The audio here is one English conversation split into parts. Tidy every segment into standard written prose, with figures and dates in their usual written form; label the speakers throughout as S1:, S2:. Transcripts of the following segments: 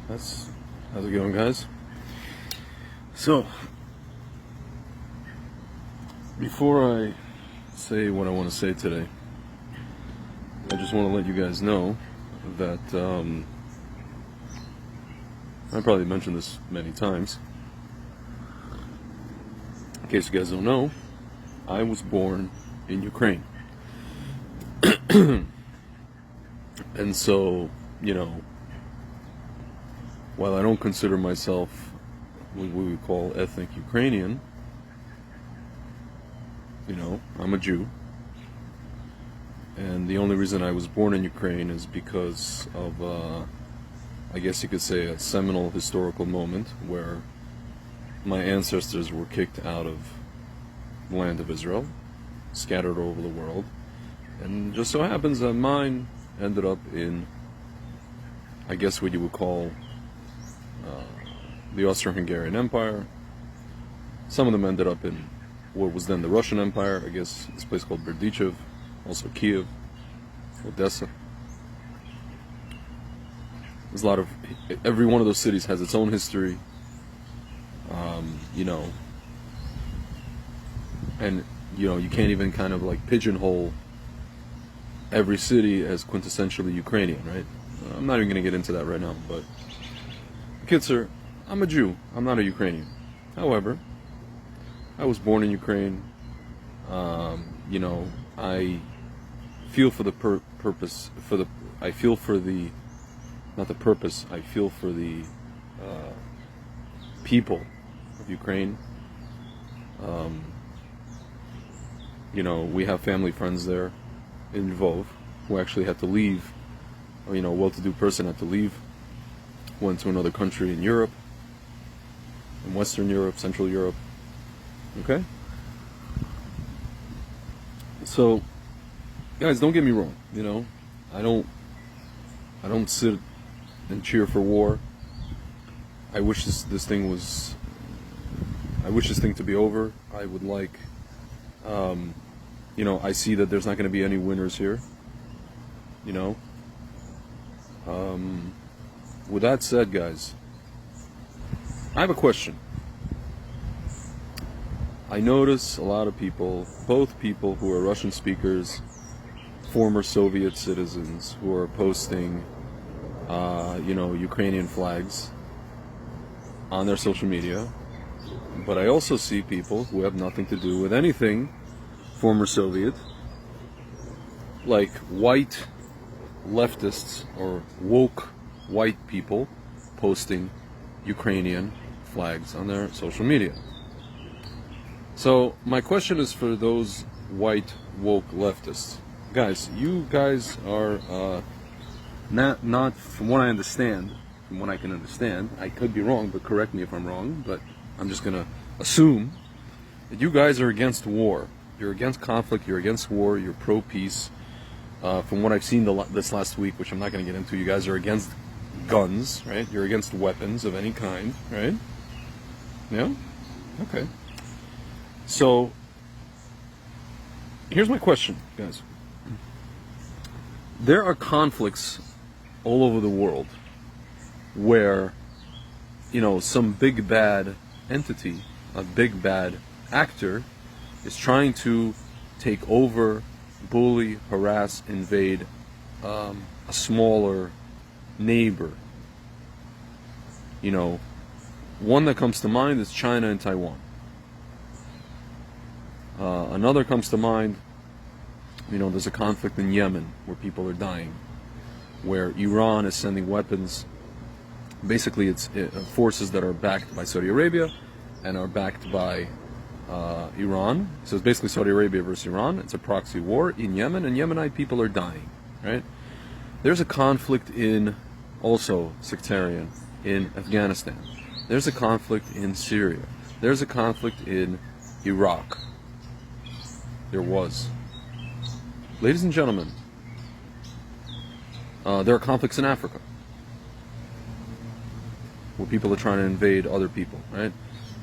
S1: How's it going, guys? So, before I say what I want to say today, I just want to let you guys know that I probably mentioned this many times. In case you guys don't know, I was born in Ukraine. And so, while I don't consider myself what we would call ethnic Ukrainian, I'm a Jew. And the only reason I was born in Ukraine is because of, I guess you could say, a seminal historical moment where my ancestors were kicked out of the land of Israel, scattered over the world, and just so happens that mine ended up in, I guess what you would call the Austro-Hungarian Empire. Some of them ended up in what was then the Russian Empire, I guess this place called Berdichev, also Kiev, Odessa. There's a lot of, every one of those cities has its own history, and you can't even kind of like pigeonhole every city as quintessentially Ukrainian, right? I'm not even going to get into that right now, but Kitzer, I'm a Jew. I'm not a Ukrainian. However, I was born in Ukraine. I feel for the purpose, I feel for the, not the purpose, I feel for the people of Ukraine. We have family friends there in Lvov who actually had to leave. A well-to-do person had to leave, went to another country in Europe, in Western Europe, Central Europe. Okay? So, guys, don't get me wrong. I don't sit and cheer for war. I wish this thing to be over. I would like, I see that there's not going to be any winners here. With that said, guys, I have a question. I notice a lot of people, both people who are Russian speakers, former Soviet citizens, who are posting, Ukrainian flags on their social media. But I also see people who have nothing to do with anything former Soviet, like white leftists or woke white people posting Ukrainian flags on their social media. So my question is for those white woke leftists. Guys, you guys are not from what I understand, from what I can understand, I could be wrong, but correct me if I'm wrong, but I'm just going to assume that you guys are against war. You're against conflict, you're against war, you're pro-peace. From what I've seen this last week, which I'm not going to get into, you guys are against guns, right? You're against weapons of any kind, right? Yeah? Okay. So, here's my question, guys. There are conflicts all over the world where, some big bad entity, a big bad actor, is trying to take over, bully, harass, invade a smaller neighbor. One that comes to mind is China and Taiwan. Another comes to mind, there's a conflict in Yemen where people are dying, where Iran is sending weapons. Basically, it's forces that are backed by Saudi Arabia and are backed by Iran. So it's basically Saudi Arabia versus Iran. It's a proxy war in Yemen, and Yemenite people are dying, right? There's a conflict also sectarian, in Afghanistan. There's a conflict in Syria. There's a conflict in Iraq. There was. Ladies and gentlemen, there are conflicts in Africa where people are trying to invade other people, right?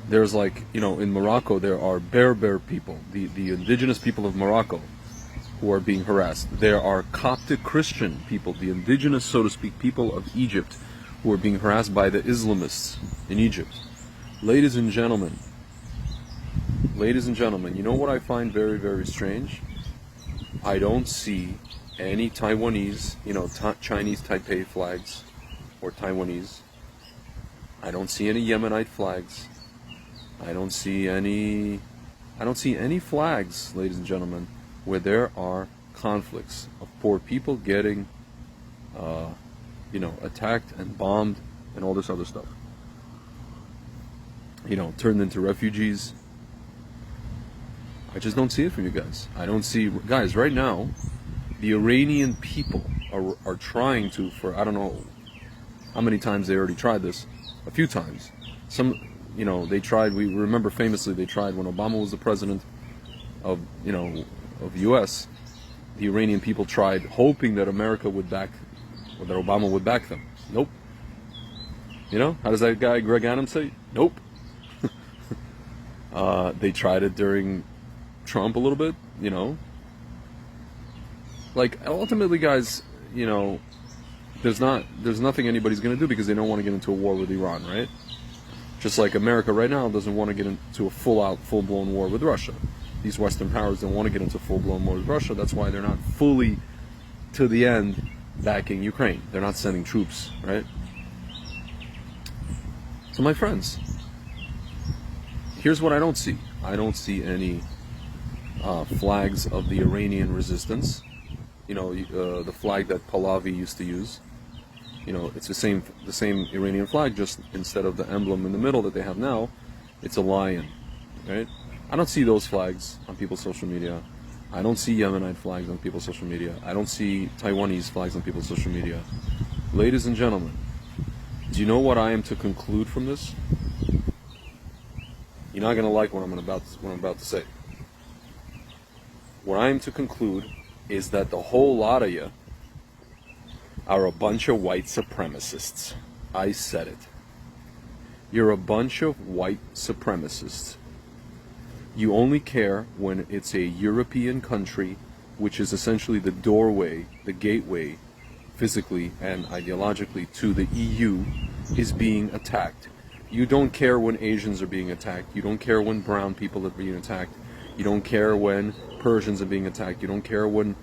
S1: There's in Morocco, there are Berber people, the indigenous people of Morocco, who are being harassed. There are Coptic Christian people, the indigenous, so to speak, people of Egypt, who are being harassed by the Islamists in Egypt. Ladies and gentlemen, you know what I find very, very strange? I don't see any Taiwanese, Chinese Taipei flags, or Taiwanese. I don't see any Yemenite flags. I don't see any flags, ladies and gentlemen, where there are conflicts of poor people getting, attacked and bombed and all this other stuff. Turned into refugees. I just don't see it from you guys. I don't see, guys, right now, the Iranian people are trying to, for I don't know how many times they already tried this, a few times. They tried, we remember famously they tried when Obama was the president of U.S., the Iranian people tried hoping that America would back, or that Obama would back them. Nope. How does that guy Greg Adams say? Nope. They tried it during Trump a little bit, Like, ultimately, guys, there's nothing anybody's going to do because they don't want to get into a war with Iran, right? Just like America right now doesn't want to get into a full-blown war with Russia. These Western powers don't want to get into full-blown war with Russia. That's why they're not fully, to the end, backing Ukraine. They're not sending troops, right? So, my friends, here's what I don't see. I don't see any flags of the Iranian resistance. The flag that Pahlavi used to use. It's the same Iranian flag, just instead of the emblem in the middle that they have now, it's a lion, right? I don't see those flags on people's social media. I don't see Yemenite flags on people's social media. I don't see Taiwanese flags on people's social media. Ladies and gentlemen, do you know what I am to conclude from this? You're not going to like what I'm about to say. What I am to conclude is that the whole lot of you are a bunch of white supremacists. I said it. You're a bunch of white supremacists. You only care when it's a European country, which is essentially the doorway, the gateway, physically and ideologically, to the EU, is being attacked. You don't care when Asians are being attacked. You don't care when brown people are being attacked. You don't care when Persians are being attacked. You don't care when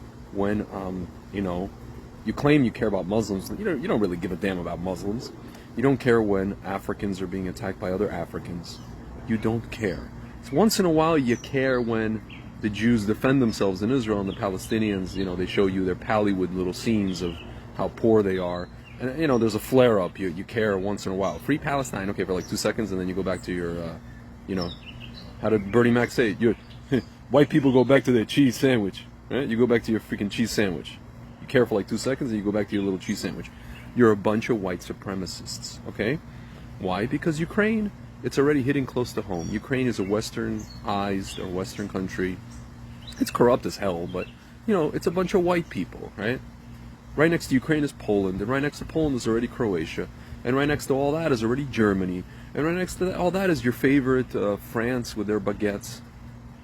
S1: you claim you care about Muslims. You don't really give a damn about Muslims. You don't care when Africans are being attacked by other Africans. You don't care. So once in a while you care when the Jews defend themselves in Israel and the Palestinians, they show you their Pallywood little scenes of how poor they are. And, there's a flare-up. You care once in a while. Free Palestine, okay, for like 2 seconds, and then you go back to your, how did Bernie Mac say it? White people go back to their cheese sandwich. Right? You go back to your freaking cheese sandwich. You care for like 2 seconds, and you go back to your little cheese sandwich. You're a bunch of white supremacists, okay? Why? Because Ukraine, it's already hitting close to home. Ukraine is a westernized or Western country. It's corrupt as hell, but, it's a bunch of white people, right? Right next to Ukraine is Poland, and right next to Poland is already Croatia, and right next to all that is already Germany, and right next to all that is your favorite France with their baguettes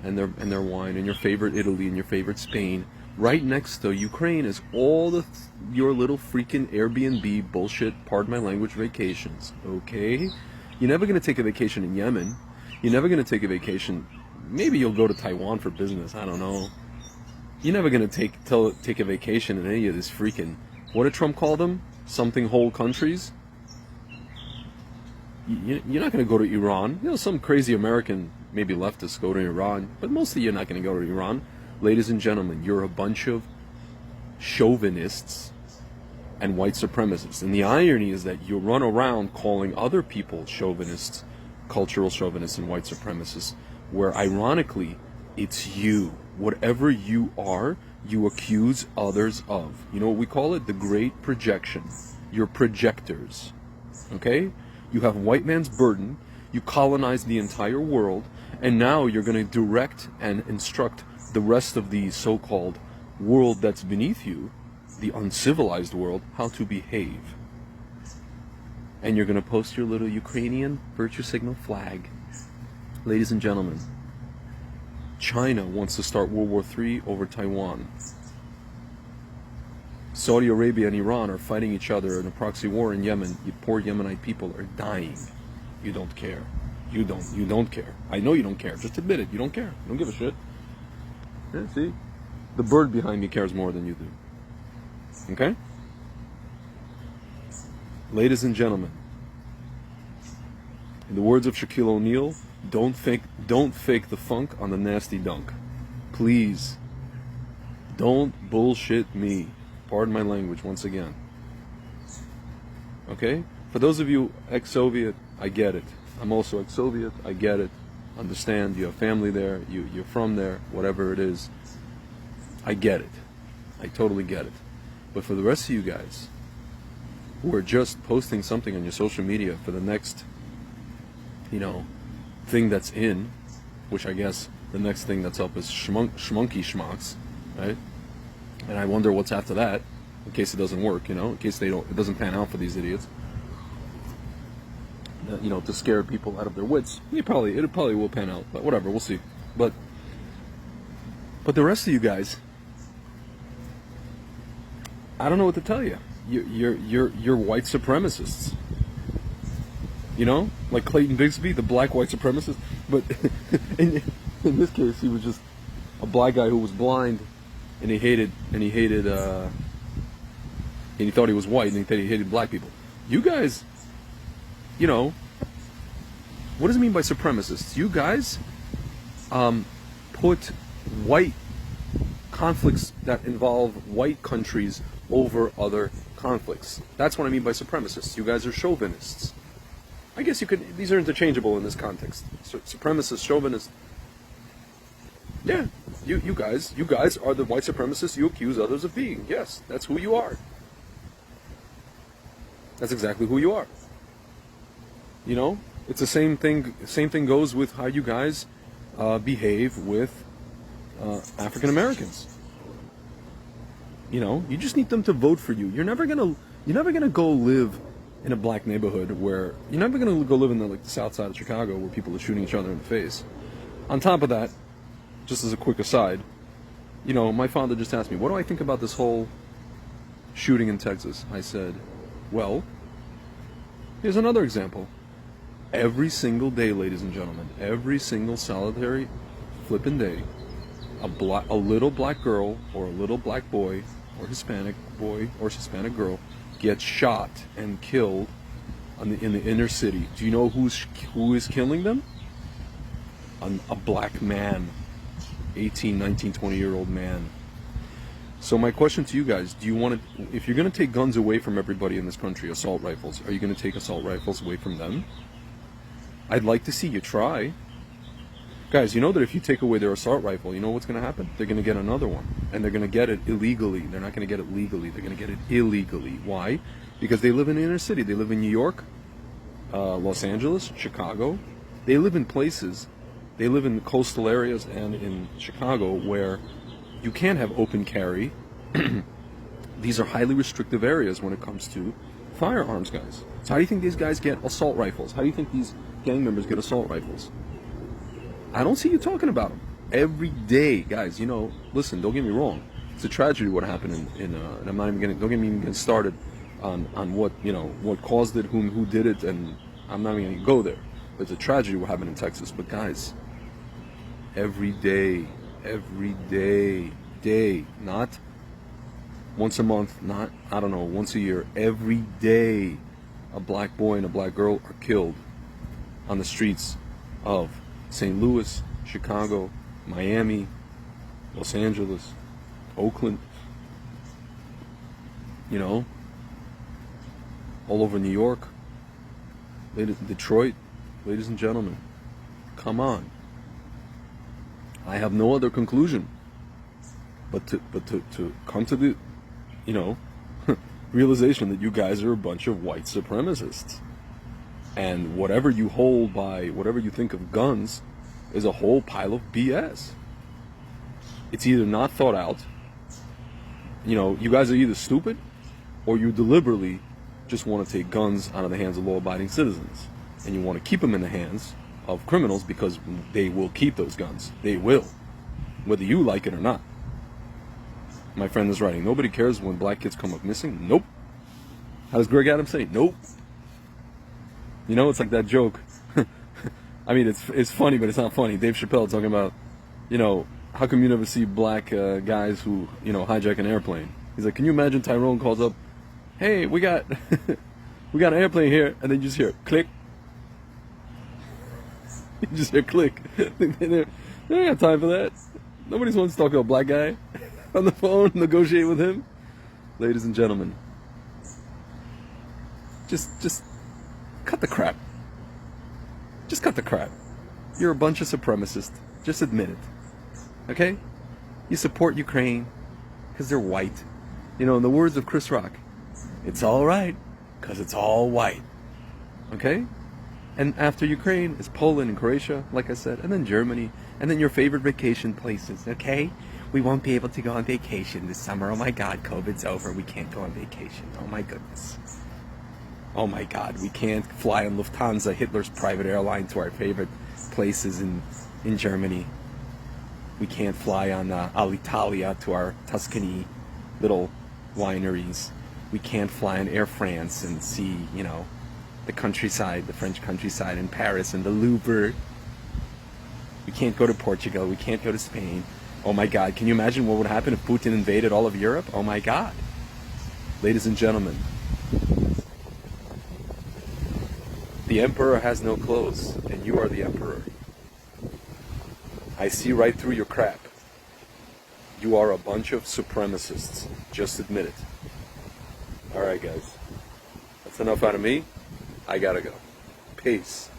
S1: and their wine, and your favorite Italy and your favorite Spain. Right next to Ukraine is all your little freaking Airbnb bullshit, pardon my language, vacations, okay? You're never going to take a vacation in Yemen. You're never going to take a vacation. Maybe you'll go to Taiwan for business, I don't know. You're never going to take a vacation in any of this freaking, what did Trump call them? Something whole countries? You're not going to go to Iran. Some crazy American, maybe leftists, go to Iran, but mostly you're not going to go to Iran. Ladies and gentlemen, you're a bunch of chauvinists and white supremacists. And the irony is that you run around calling other people chauvinists, cultural chauvinists and white supremacists, where ironically, it's you. Whatever you are, you accuse others of. You know what we call it? The great projection. You're projectors. Okay? You have white man's burden. You colonize the entire world. And now you're going to direct and instruct the rest of the so-called world that's beneath you, the uncivilized world, how to behave. And you're going to post your little Ukrainian virtue signal flag. Ladies and gentlemen, China wants to start World War III over Taiwan. Saudi Arabia and Iran are fighting each other in a proxy war in Yemen. You poor Yemenite people are dying. You don't care. You don't care. I know you don't care. Just admit it. You don't care. You don't give a shit. Yeah, see? The bird behind me cares more than you do. Okay? Ladies and gentlemen, in the words of Shaquille O'Neal, don't fake the funk on the nasty dunk. Please. Don't bullshit me. Pardon my language once again. Okay? For those of you ex-Soviet, I get it. I'm also ex-Soviet, I get it. Understand, you have family there, you're from there, whatever it is. I get it. I totally get it. But for the rest of you guys who are just posting something on your social media for the next, thing that's in, which I guess the next thing that's up is schmunky schmucks, right? And I wonder what's after that, in case it doesn't work, in case it doesn't pan out for these idiots. To scare people out of their wits. It probably will pan out, but whatever, we'll see. But the rest of you guys, I don't know what to tell you. You're white supremacists. Like Clayton Bigsby, the black white supremacist. But in this case, he was just a black guy who was blind, and he thought he was white, and he hated black people. You guys, what does it mean by supremacists? You guys put white conflicts that involve white countries over other conflicts. That's what I mean by supremacists. You guys are chauvinists. I guess these are interchangeable in this context. Supremacist, chauvinist. Yeah, you guys are the white supremacists you accuse others of being. Yes, that's who you are. That's exactly who you are. It's the same thing. Same thing goes with how you guys behave with African Americans. You just need them to vote for you. You're never gonna go live in a black neighborhood where you're never gonna go live in the south side of Chicago where people are shooting each other in the face. On top of that, just as a quick aside, my father just asked me, what do I think about this whole shooting in Texas? I said, well, here's another example. Every single day, ladies and gentlemen, every single solitary flippin' day, a little black girl or a little black boy or Hispanic boy or Hispanic girl gets shot and killed in the inner city. Do you know who is killing them? A black man, 18, 19, 20-year-old man. So my question to you guys, do you want to, if you're going to take guns away from everybody in this country, assault rifles, are you going to take assault rifles away from them? I'd like to see you try. Guys, you know that if you take away their assault rifle, you know what's going to happen? They're going to get another one. And they're going to get it illegally. They're not going to get it legally. They're going to get it illegally. Why? Because they live in the inner city. They live in New York, Los Angeles, Chicago. They live in places, they live in coastal areas and in Chicago where you can't have open carry. These are highly restrictive areas when it comes to firearms, guys. So how do you think these guys get assault rifles? How do you think these gang members get assault rifles? I don't see you talking about them every day, guys. Listen, don't get me wrong. It's a tragedy what happened and I'm not even don't get me even started on what what caused it, who did it, and I'm not even gonna go there. But it's a tragedy what happened in Texas. But guys, every day, not once a month, not once a year, every day, a black boy and a black girl are killed on the streets of St. Louis, Chicago, Miami, Los Angeles, Oakland, all over New York, Detroit. Ladies and gentlemen, come on. I have no other conclusion but to come to the realization that you guys are a bunch of white supremacists. And whatever you hold by, whatever you think of guns, is a whole pile of BS. It's either not thought out, you guys are either stupid, or you deliberately just want to take guns out of the hands of law-abiding citizens. And you want to keep them in the hands of criminals because they will keep those guns. They will. Whether you like it or not. My friend is writing, nobody cares when black kids come up missing. Nope. How does Greg Adams say? Nope. You know, it's like that joke. I mean, it's funny, but it's not funny. Dave Chappelle talking about, you know, how come you never see black guys who, you know, hijack an airplane? He's like, can you imagine Tyrone calls up, hey, we got we got an airplane here, and then you just hear click. You just hear click. They don't have time for that. Nobody wants to talk to a black guy on the phone, negotiate with him. Ladies and gentlemen, just cut the crap. Just cut the crap. You're a bunch of supremacists. Just admit it. Okay? You support Ukraine because they're white. You know, in the words of Chris Rock, it's all right because it's all white. Okay? And after Ukraine is Poland and Croatia, like I said, and then Germany, and then your favorite vacation places, okay? We won't be able to go on vacation this summer. Oh my God, COVID's over. We can't go on vacation. Oh my goodness. Oh my God, we can't fly on Lufthansa, Hitler's private airline, to our favorite places in Germany. We can't fly on Alitalia to our Tuscany little wineries. We can't fly on Air France and see, you know, the countryside, the French countryside in Paris and the Louvre. We can't go to Portugal. We can't go to Spain. Oh my God, can you imagine what would happen if Putin invaded all of Europe? Oh my God. Ladies and gentlemen, the emperor has no clothes, and you are the emperor. I see right through your crap. You are a bunch of supremacists. Just admit it. Alright guys, that's enough out of me. I gotta go. Peace.